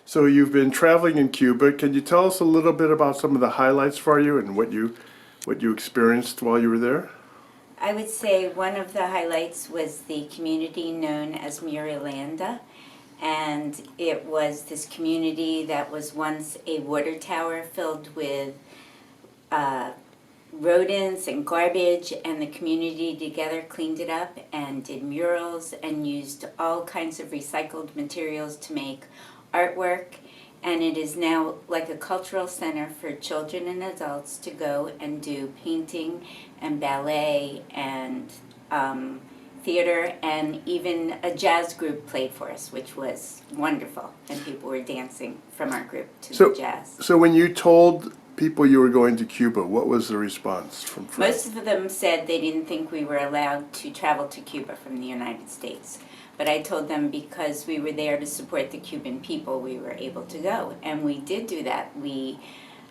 So you've been traveling in Cuba. Can you tell us a little bit about some of the highlights for you and what you experienced while you were there? I would say one of the highlights was the community known as Muralanda, and it was this community that was once a water tower filled with uh, rodents and garbage, and the community together cleaned it up and did murals and used all kinds of recycled materials to make artwork. And it is now like a cultural center for children and adults to go and do painting and ballet and theater, and even a jazz group played for us, which was wonderful. And people were dancing from our group to the jazz. So when you told people you were going to Cuba, what was the response from friends? Most of them said they didn't think we were allowed to travel to Cuba from the United States. But I told them because we were there to support the Cuban people, we were able to go. And we did do that. We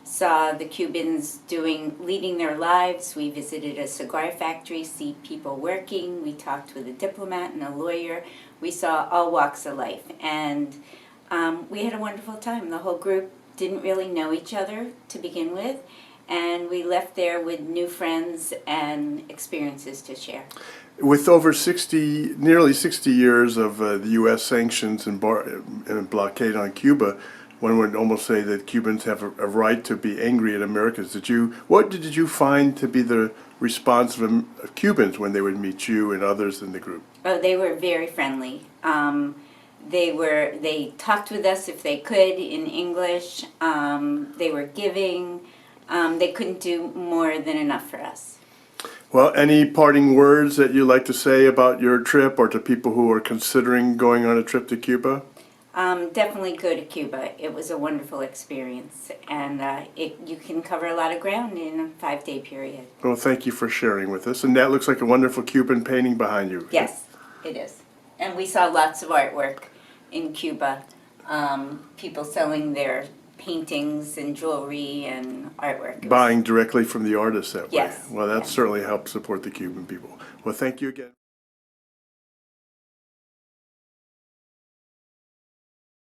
saw the Cubans leading their lives. We visited a cigar factory, see people working. We talked with a diplomat and a lawyer. We saw all walks of life. And we had a wonderful time. The whole group didn't really know each other to begin with. And we left there with new friends and experiences to share. With over nearly 60 years of the U.S. sanctions and blockade on Cuba, one would almost say that Cubans have a right to be angry at Americans. What did you find to be the response of Cubans when they would meet you and others in the group? Oh, they were very friendly. They talked with us if they could in English. They were giving. They couldn't do more than enough for us. Well, any parting words that you'd like to say about your trip or to people who are considering going on a trip to Cuba? Definitely go to Cuba. It was a wonderful experience, and you can cover a lot of ground in a 5-day period. Well, thank you for sharing with us. And that looks like a wonderful Cuban painting behind you. Yes, it is. And we saw lots of artwork in Cuba. People selling their paintings and jewelry and artwork. Buying directly from the artists that way. Yes. Well, that yes. certainly helps support the Cuban people. Well, thank you again.